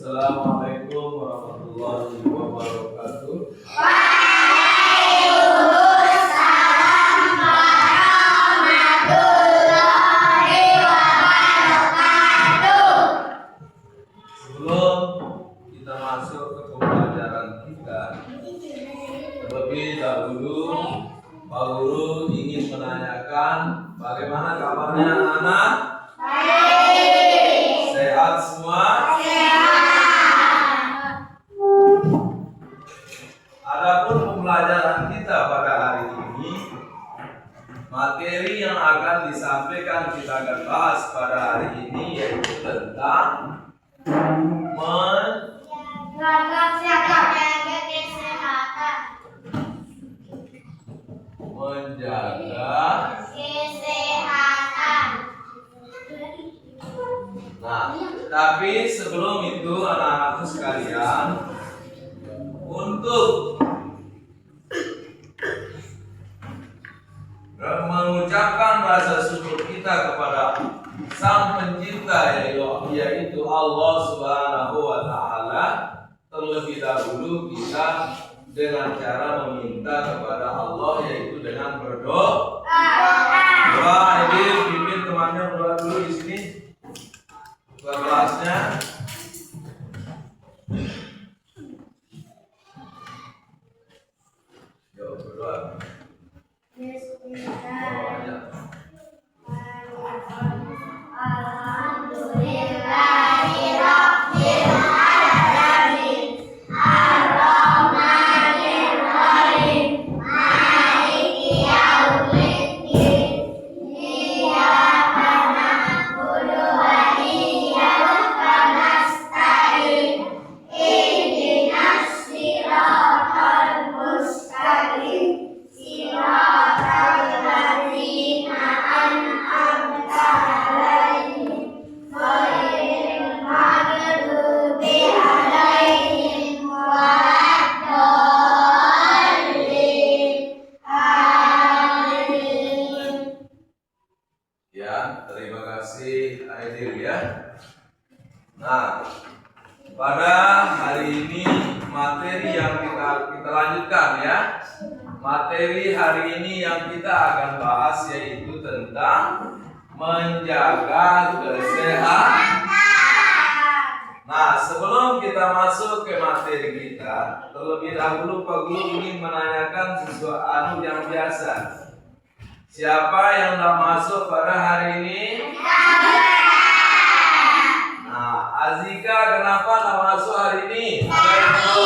Assalamualaikum warahmatullahi wabarakatuh. Waalaikumsalam warahmatullahi wabarakatuh. Sebelum kita masuk ke pembelajaran kita, terlebih dahulu Pak Guru ingin menanyakan bagaimana kabarnya anak-anak? Baik. Sehat semua? Adapun pembelajaran kita pada hari ini, materi yang akan disampaikan kita akan bahas pada hari ini yaitu tentang menjaga kesehatan. Nah, tapi sebelum itu anak-anakku sekalian, untuk mengucapkan rasa syukur kita kepada Sang Pencipta yaitu Allah Subhanahu wa Ta'ala, terlebih dahulu kita dengan cara meminta kepada Allah yaitu dengan berdoa. Doa ini pimpin temannya berdoa dulu di sini. Buat kelasnya. Yuk berdoa. Ya, terima kasih Aidil ya. Nah, pada hari ini materi yang kita lanjutkan ya. Materi hari ini yang kita akan bahas yaitu tentang menjaga kesehatan. Nah, sebelum kita masuk ke materi kita, terlebih dahulu Pak Guru ingin menanyakan sesuatu yang biasa. Siapa yang sudah masuk pada hari ini? Nah, Azika kenapa tidak masuk hari ini? Ada yang tahu?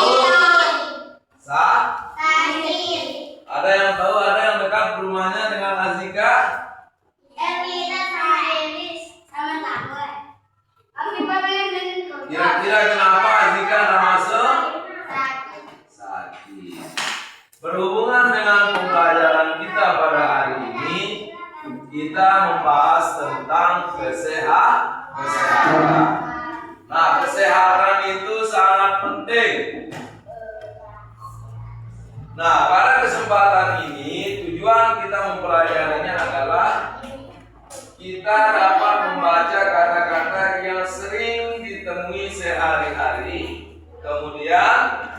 Ada yang tahu? Ada yang dekat rumahnya dengan Azika? Kira-kira kenapa Azika tidak masuk? Sakit. Berhubungan dengan pembelajaran kita pada hari ini, kita membahas tentang kesehatan. Nah, kesehatan itu sangat penting. Nah, pada kesempatan ini tujuan kita mempelajarinya adalah kita dapat membaca kata-kata yang sering ditemui sehari-hari. Kemudian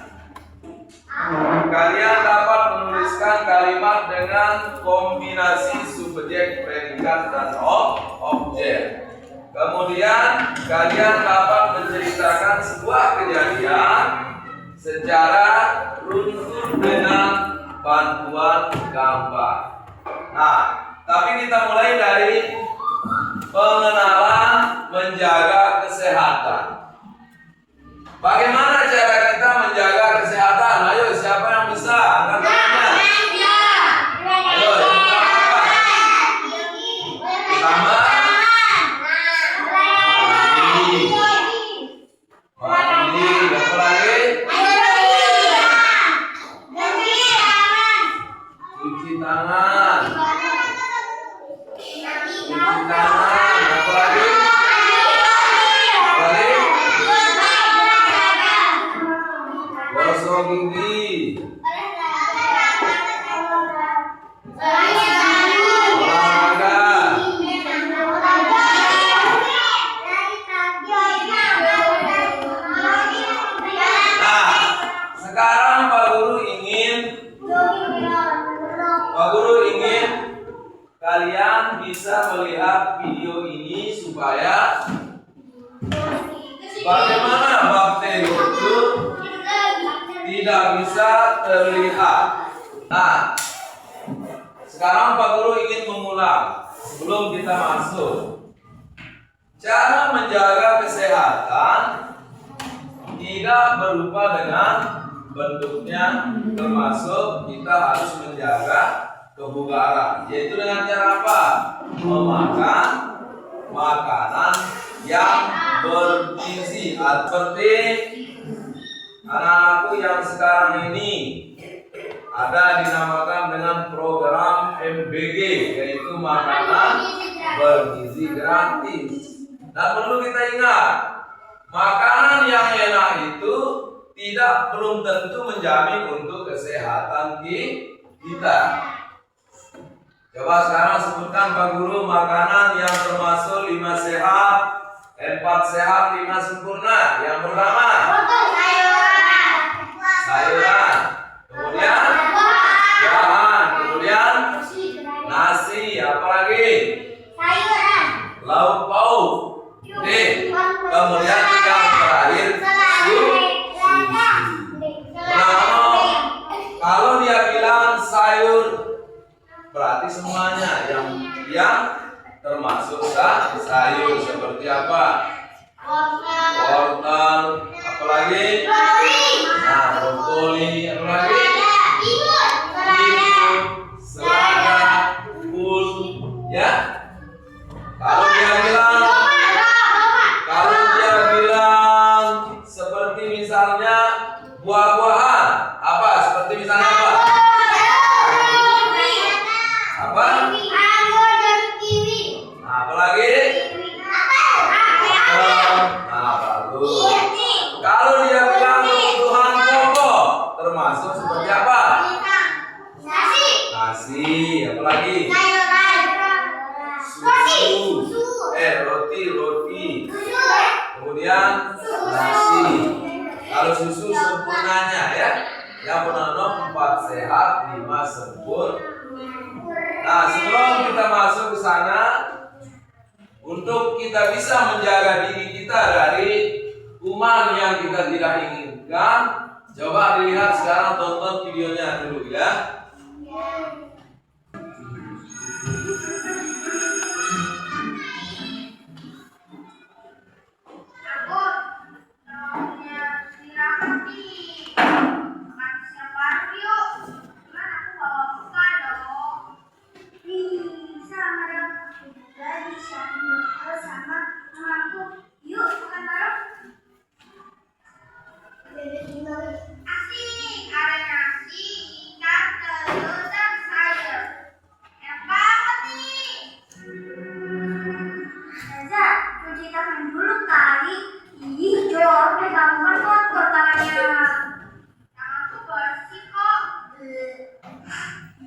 kalian dapat menuliskan kalimat dengan kombinasi subjek, predikat, dan objek. Kemudian kalian dapat menceritakan sebuah kejadian secara runtut dengan bantuan gambar. Nah, tapi kita mulai dari pengenalan menjaga kesehatan. Bagaimana cara kita menjaga kesehatan? Ayo, siapa yang bisa? Angkat tangannya. Ayo, pertama, mandi. Apa lagi? Cuci tangan. Apa lagi? Gosok gigi. Olahraga. tidak bisa terlihat. Nah, sekarang Pak Guru ingin mengulang sebelum kita masuk. Cara menjaga kesehatan tidak berupa dengan bentuknya, termasuk kita harus menjaga kebugaran, yaitu dengan cara apa? Memakan makanan yang bergizi. Seperti anak-anakku yang sekarang ini ada dinamakan dengan program MBG, yaitu makanan bergizi gratis. Dan perlu kita ingat, makanan yang enak itu belum tentu menjamin untuk kesehatan kita. Coba sekarang sebutkan Pak Guru makanan yang termasuk 5 sehat, 4 sehat, 5 sempurna. Yang pertama, sayuran. Kemudian buah. Kemudian nasi. Apalagi? Lauk pauk. D. Kemudian yang terakhir Nah, kalau dia bilang sayur, berarti semuanya yang termasuk sayur seperti apa? Wortel, apalagi? Nah, brokoli, apalagi? Timun, selada, kul, ya. Kalau dia bilang seperti misalnya buah-buahan, apa? Seperti misalnya apa? Apa? Nah, apalagi? Nah, bagus. Kalau dia bilang kebutuhan pokok, termasuk seperti apa? Nasi, apalagi? Susu, roti. Kemudian nasi. Kalau susu sempurnanya ya, yang benar-benar 4 sehat, 5 sempurna. Nah, sebelum kita masuk ke sana, untuk kita bisa menjaga diri kita dari kuman yang kita tidak inginkan, coba dilihat sekarang, tonton videonya dulu ya. Asik, ada nasi, ikan, telur, dan sayur. Enak banget nih. Reza, cuci tangan dulu kali. Ih, jorok, kamu kan kotor tangannya. Tanganku bersih kok.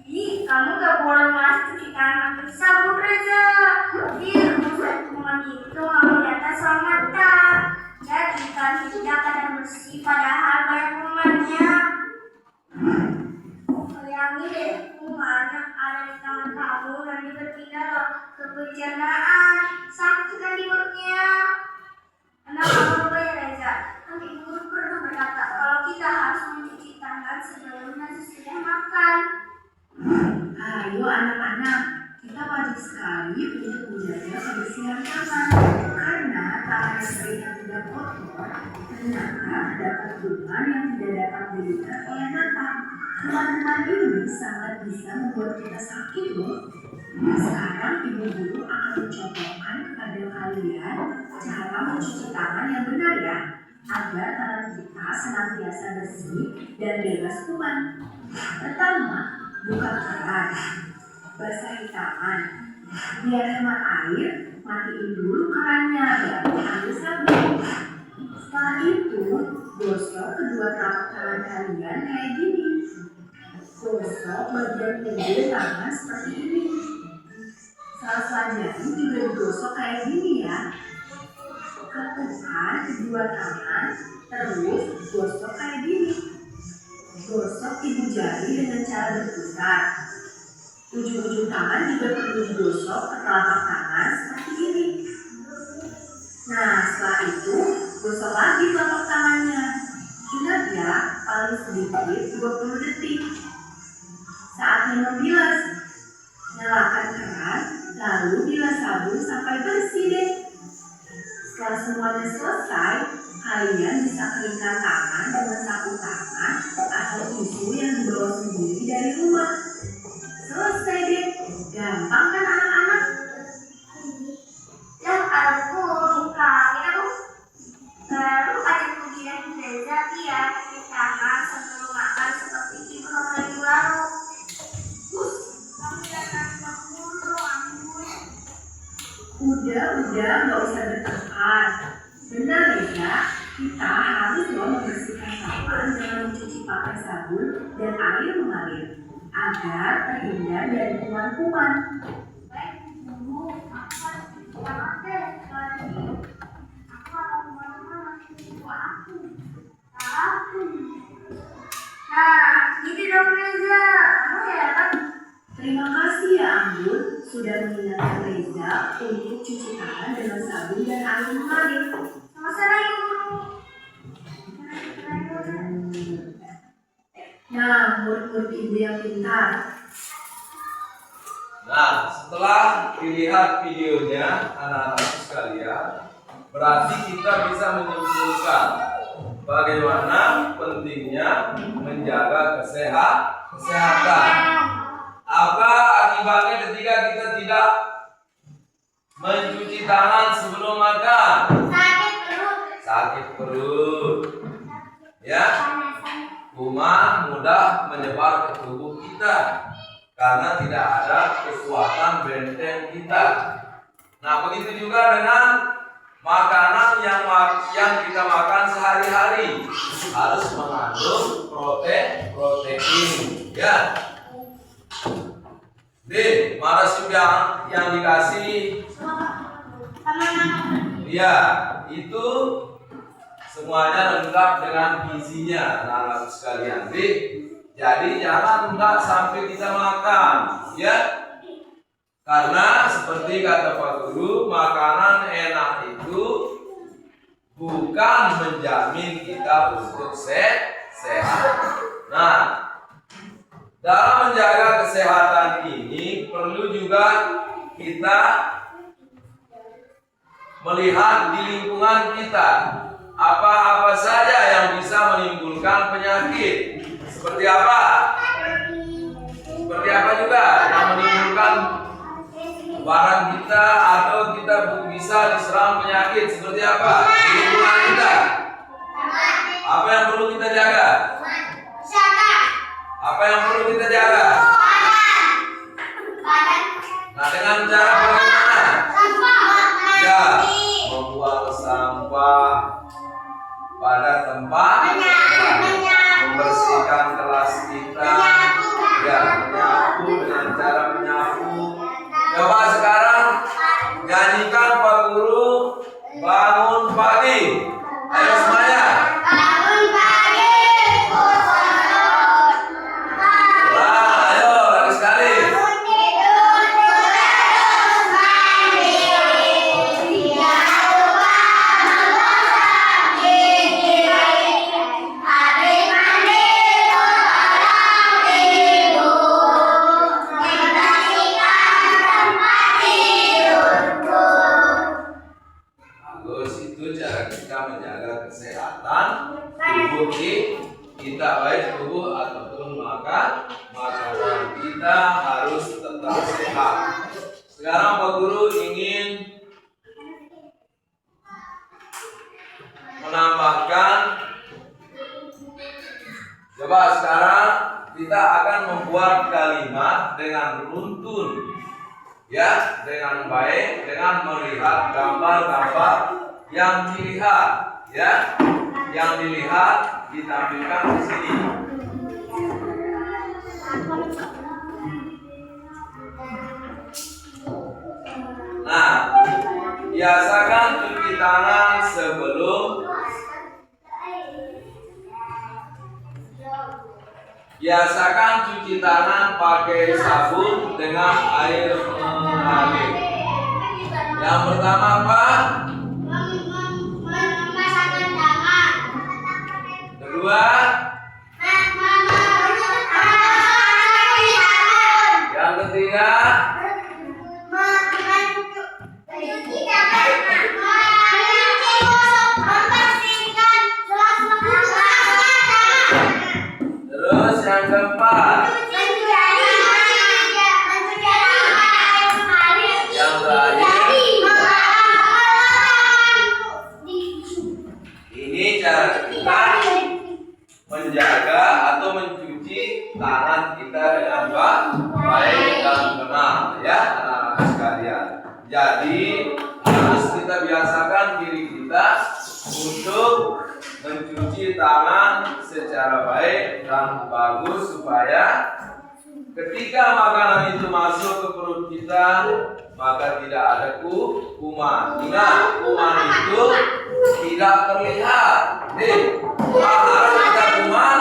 Ih, kamu gak boleh masuk cuci tangan pakai sabun, Reza. Ih, rusak kuman itu gak kelihatan sama mata. Jadi kalian tidak akan bersih padahal banyak kumannya. Bayangin deh, kuman yang ada di tangan kamu nanti berpindah loh ke pencernaan. Sakit kan di perutnya. Anak kamu ya Reza, nanti guru pernah berkata kalau kita harus mencuci tangan sebelum dan sesudah makan. Ayo anak-anak, kita wajib sekali untuk menjaga kebersihan tangan karena tangan yang sering dan tidak kotor ternyata dapat kuman yang tidak dapat dilihat oleh mata. Kuman-kuman ini sangat bisa membuat kita sakit loh. Sekarang ibu guru akan mencontohkan kepada kalian cara mencuci tangan yang benar ya, agar tangan kita senantiasa bersih dan bebas kuman. Pertama, buka keran, basahi tangan. Biar hemat air, matiin dulu kerannya, baru ambil sabun. Setelah itu, gosok kedua telapak tangan kalian kayak gini. Gosok bagian pinggir tangan seperti ini. Selanjutnya juga digosok kayak gini ya. Ketukan kedua tangan, terus gosok kayak gini. Gosok ibu jari dengan cara berputar. Ujung-ujung tangan juga perlu digosok ke telapak tangan seperti ini. Nah, setelah itu gosok lagi telapak tangannya. Ingat ya, paling sedikit 20 detik. Saatnya membilas. Nyalakan keran, lalu bilas sabun sampai bersih deh. Setelah semuanya selesai, kalian bisa keringkan tangan dengan sapu tangan atau tisu yang dibawa sendiri dari rumah. Selesai deh. Gampang kan anak-anak? Ya, aku buka. Kita tuh baru aja kemudian belajar ya cuci tangan sebelum makan seperti itu beberapa minggu lalu. Kamu jangan dulu, ampun. Udah, nggak usah bertengkar. Benar ya, kita harus loh membersihkan tangan dengan mencuci pakai sabun dan air mengalir agar terhindar dari kuman-kuman. Baik, dulu aku harus cuci tangan deh. Jadi aku akan kemana-mana cuci aku. Nah, gitu dong Reza. Kamu hebat. Terima kasih ya Anggun sudah mengingatkan Reza untuk cuci tangan dengan sabun dan air mengalir. Sama-sama ya guru. Nah, murid-murid ibu yang pintar. Nah, setelah dilihat videonya anak-anak sekalian, berarti kita bisa menyimpulkan bagaimana pentingnya menjaga kesehatan. Apa akibatnya ketika kita tidak mencuci tangan sebelum makan? Sakit perut. Ya, kuman mudah menyebar ke tubuh kita karena tidak ada kekuatan benteng kita. Nah, begitu juga dengan makanan yang kita makan sehari-hari harus mengandung protein. Ya. Di marasum yang dikasih, ya itu semuanya lengkap dengan gizinya, anak-anak sekalian. Jadi jangan enggak sampai kita makan, ya. Karena seperti kata Pak Guru, makanan enak itu bukan menjamin kita untuk sehat. Nah, dalam menjaga kesehatan ini perlu juga kita melihat di lingkungan kita apa-apa saja yang bisa menimbulkan penyakit. Seperti apa? Seperti apa juga yang menimbulkan barang kita atau kita bisa diserang penyakit. Seperti apa? Di lingkungan kita. Apa yang perlu kita jaga? Apa yang perlu kita jaga? Nah, dengan cara bagaimana? Ya, membuang sampah pada tempatnya, membersihkan kelas kita, ya, menyapu dengan cara menyapu. Coba sekarang nyanyikan Pak Guru bangun pagi. Ayo semuanya. Kita baik tubuh ataupun makanan kita harus tetap sehat. Sekarang Pak Guru ingin menambahkan, coba sekarang kita akan membuat kalimat dengan runtun, ya, dengan baik, dengan melihat gambar-gambar yang dilihat, ya, yang dilihat ditampilkan di sini. Nah, biasakan cuci tangan sebelum Biasakan cuci tangan pakai sabun dengan air mengalir. Yang pertama apa? Memasakkan tangan. Kedua, yang keempat. Yang terakhir. Ini cara kita menjaga atau mencuci tangan kita dengan baik dan benar, ya anak-anak sekalian. Jadi harus kita biasakan diri kita untuk mencuci tangan secara baik dan bagus supaya ketika makanan itu masuk ke perut kita maka tidak ada kuman. Ingat, kuman itu tidak terlihat. Harap kita kuman.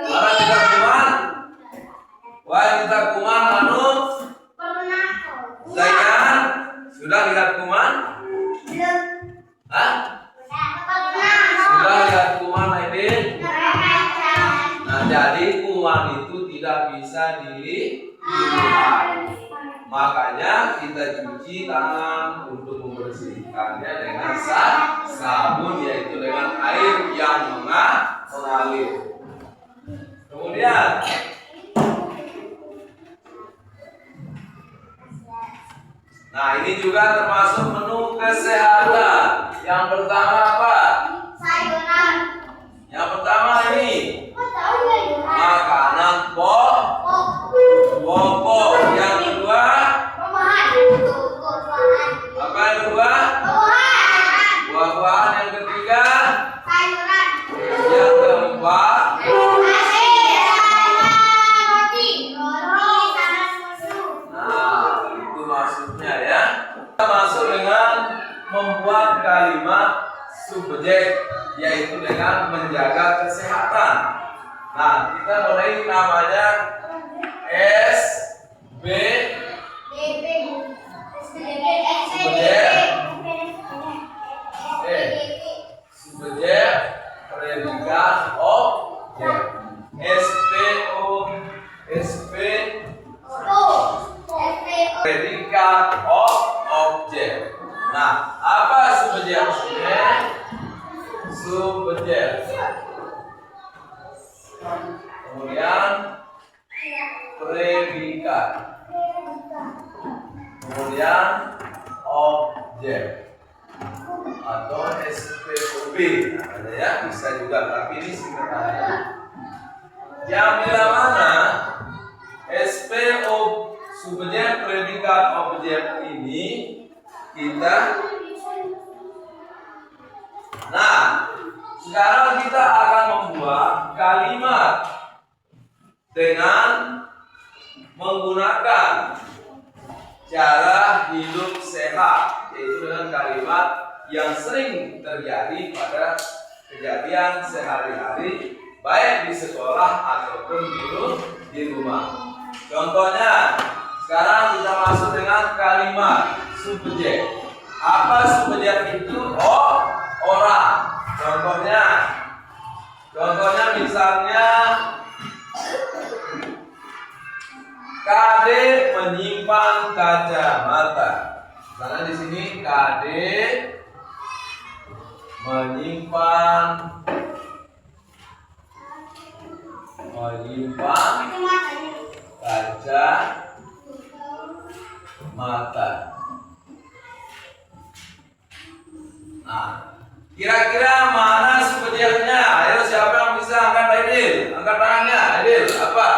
Harap kita kuman. Wah, kita kuman anu. Saya sudah lihat kuman? Hah? Sudah lihat kuman, Aidin? Nah, jadi kuman itu tidak bisa dilihat. Makanya kita cuci tangan untuk membersihkannya dengan sabun, yaitu dengan air yang mengalir. Kemudian nah, ini juga termasuk menu kesehatan. Yang pertama apa? Sayuran. Yang pertama ini makanan pokok. Yang kedua apa yang kedua? Buah-buahan. Yang ketiga Sayuran. yang keempat nah itu maksudnya ya. Kita masuk dengan membuat kalimat subjek, yaitu dengan menjaga kesehatan. Nah, kita mulai namanya S B subjek predikat objek. Predikat objek. Nah, apa subjeknya? Subjek. Kemudian predikat. Kemudian objek atau SPOB. Nah, ada ya, bisa juga, tapi ini singkatannya. Yang bila mana SPO subjek predikat objek ini kita. Nah, sekarang kita akan membuat kalimat dengan menggunakan cara hidup sehat, yaitu dengan kalimat yang sering terjadi pada kejadian sehari-hari, baik di sekolah ataupun di rumah. Contohnya, sekarang kita masuk dengan kalimat subjek. Apa subjek itu? Oh, orang. Contohnya misalnya Kade menyimpan kacamata. Karena di sini Kade menyimpan kacamata. Nah, kira-kira mana subjeknya? Ayo, siapa yang bisa angkat Aidil? Angkat tangannya, Aidil. Apa?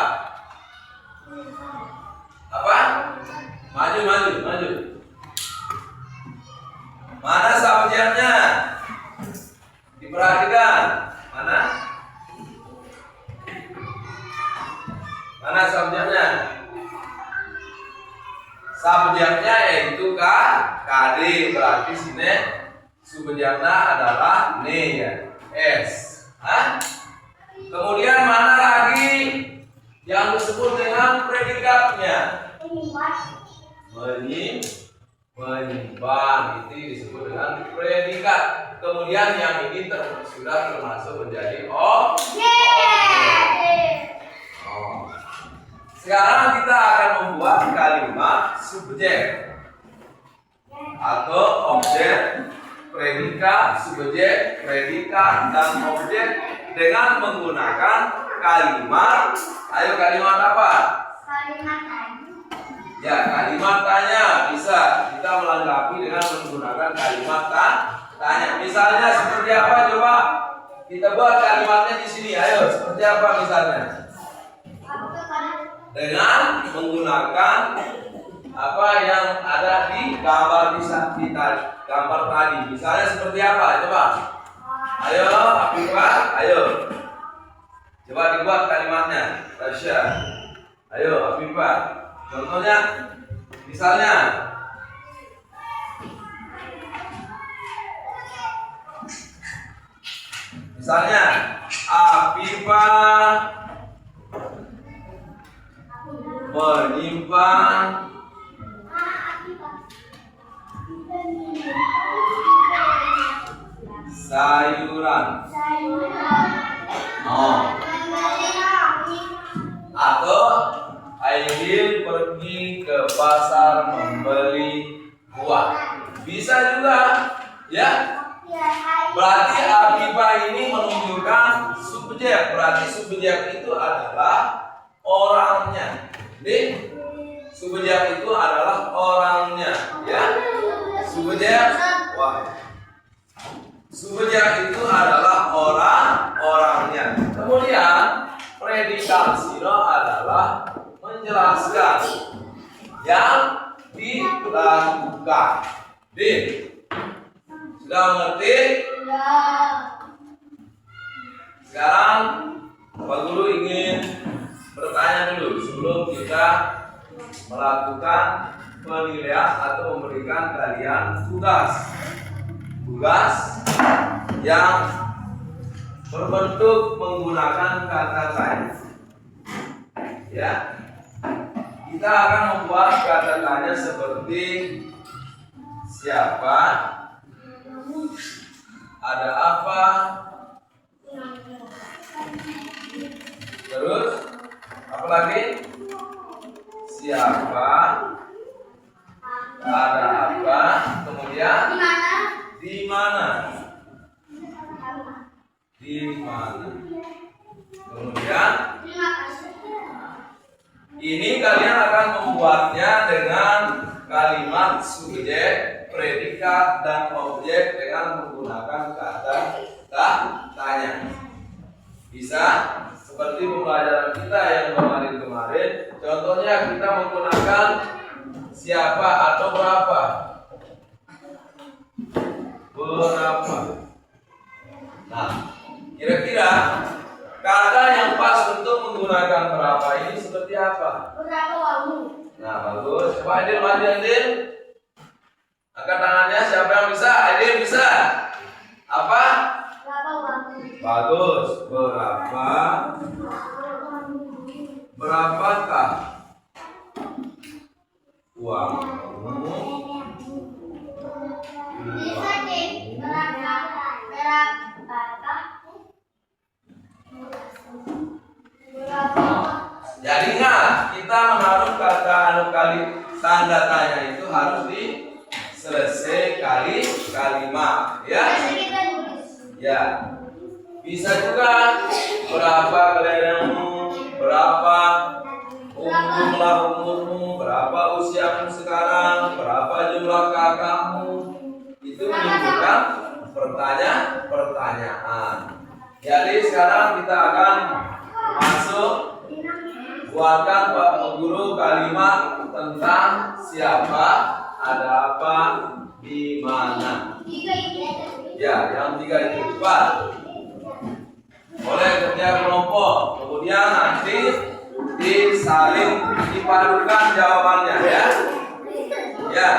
Maju. Mana subjeknya? Diperhatikan. Mana subjeknya? Subjeknya yaitu KD, berarti sini subjeknya adalah ne ya, S. Kemudian mana lagi yang disebut dengan predikatnya? Menyimpan, itu disebut dengan predikat. Kemudian yang ini sudah termasuk menjadi objek. Sekarang kita akan membuat kalimat subjek atau objek, predikat, subjek, predikat, dan objek dengan menggunakan kalimat. Ayo kalimat apa? Kalimat tanya. Ya, kalimat tanya bisa kita melengkapi dengan menggunakan kalimat tanya. Misalnya seperti apa? Coba kita buat kalimatnya di sini. Ayo, seperti apa misalnya? Dengan menggunakan apa yang ada di gambar kita, gambar tadi. Misalnya seperti apa? Coba. Ayo, Afifah, ayo. Coba dibuat kalimatnya. Tasya. Ayo, Afifah. Contohnya, misalnya. Misalnya, Afifah menyimpan sayuran. Oh. Atau Aidil pergi ke pasar membeli buah. Bisa juga, ya. Berarti Afifah ini menunjukkan subjek. Berarti subjek itu adalah orangnya. Jadi subjek itu adalah orangnya, ya. Subjek, wah. Subjek itu adalah orangnya. Kemudian predikat sino adalah menjelaskan yang dilakukan. Sudah mengerti? Sekarang Pak Guru ingin bertanya dulu sebelum kita melakukan penilaian atau memberikan kalian tugas yang berbentuk menggunakan kata tanya. Ya, kita akan membuat kata tanya seperti siapa, ada apa, terus apa lagi? Siapa, ada apa, kemudian di mana? Kemudian ini kalian akan membuatnya dengan kalimat subjek, predikat, dan objek dengan menggunakan kata tanya. Bisa seperti pembelajaran kita yang kemarin. Contohnya kita menggunakan siapa atau berapa. Nah, kira-kira kata yang pas untuk menggunakan berapa ini seperti apa? Berapa kamu? Nah, bagus. Coba Aidil, maju Aidil. Angkat tangannya, siapa yang bisa? Aidil bisa. Apa? Berapa kamu? Bagus. Berapakah uangmu? Bisa deh. Berapakah? Jadi ingat, kita menaruh kata tanda tanya itu harus di selesai kalimat, ya. Ya. Bisa juga berapa gelarmu, berapa jumlah umurmu, berapa usiamu sekarang, berapa jumlah kakakmu. Itu menunjukkan pertanyaan. Jadi sekarang kita akan masuk buatkan Pak Guru kalimat tentang siapa, ada apa, di mana. Ya, yang 3 itu cepat. Boleh kerja kelompok, kemudian nanti disaling dipadukan jawabannya, ya. Ya.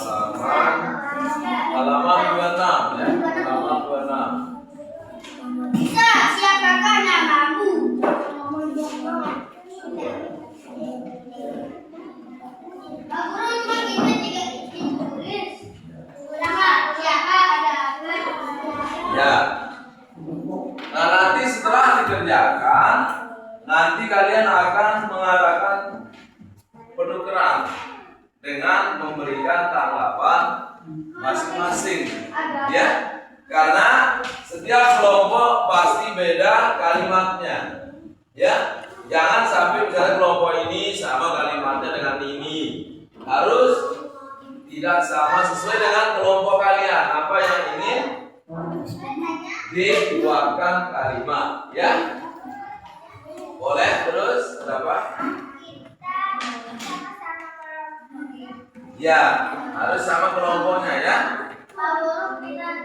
halaman 26 ya. Halaman 26. Bisa, siapakah namamu? Pak Guru, cuma kita tidak ditulis. Ulanglah, siapa ada apa? Ya. Nah, nanti setelah dikerjakan, nanti kalian akan mengadakan penukeran dengan memberikan tanggapan masing-masing. Ya. Karena setiap kelompok pasti beda kalimatnya. Ya. Jangan sampai misalnya kelompok ini sama kalimatnya dengan ini. Harus tidak sama sesuai dengan kelompok kalian. Apa yang ingin dikeluarkan kalimat, ya. Boleh terus berapa? Ya, harus sama kelompoknya ya. Pak Guru, kita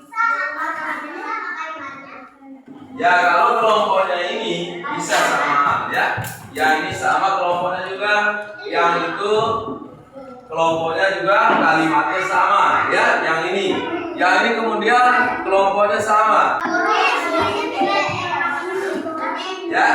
sama kalimatnya. Ya, kalau kelompoknya ini bisa sama ya. Yang ini sama kelompoknya juga. Yang itu kelompoknya juga kalimatnya sama ya. Yang ini kemudian kelompoknya sama. Ya.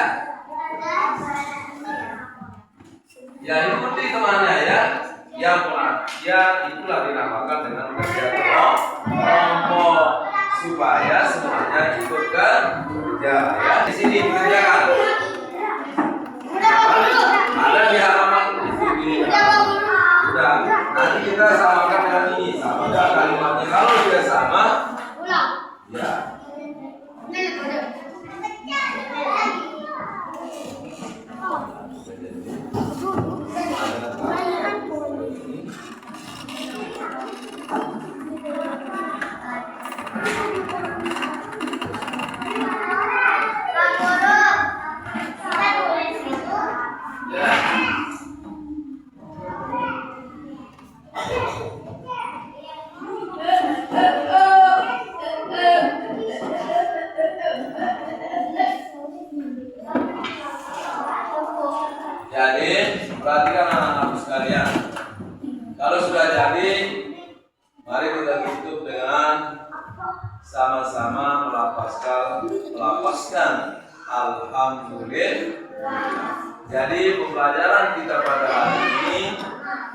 Ya, ikuti temannya ya. Yang pengertian itulah dinamakan dengan kerja kelompok supaya semuanya ikut kerja ya. Di sini dikerjakan. Ada di halaman ini. Udah. Nanti kita samakan dengan ini. Sama enggak kalimatnya? Kalau tidak sama, ya. Jadi, perhatikan anak-anak sekalian. Kalau sudah jadi, mari kita tutup dengan sama-sama melafazkan alhamdulillah. Jadi, pembelajaran kita pada hari ini,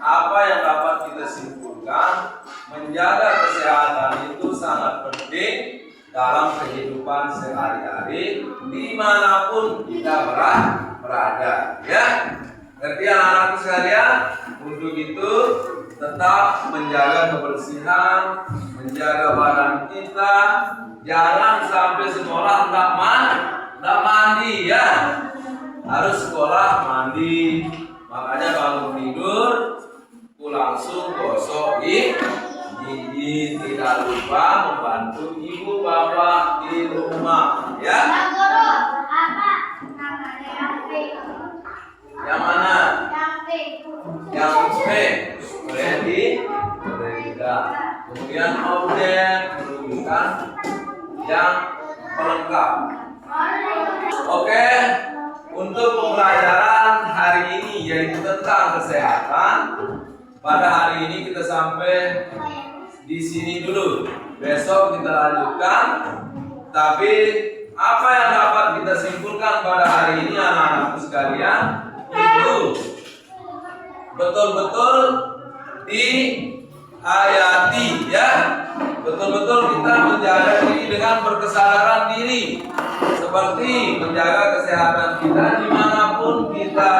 apa yang dapat kita simpulkan, menjaga kesehatan itu sangat penting dalam kehidupan sehari-hari dimanapun kita berada, ya. Ngerti anak-anak sekalian? Untuk itu tetap menjaga kebersihan, menjaga badan kita, jangan sampai sekolah tidak mandi ya. Harus sekolah mandi, makanya bangun tidur langsung gosok gigi, tidak lupa membantu ibu bapak di rumah ya. Pak Guru, apa namanya yang P? Yang mana? Yang P. Yang P. Ready? Tidak. Kemudian objek menunjukkan yang pelengkap. Oke. Untuk pembelajaran hari ini yaitu tentang kesehatan, pada hari ini kita sampai di sini dulu. Besok kita lanjutkan. Tapi apa yang dapat kita simpulkan pada hari ini anak-anakku sekalian, itu betul-betul dihayati ya. Betul-betul kita menjaga diri dengan berkesadaran diri, seperti menjaga kesehatan kita dimanapun kita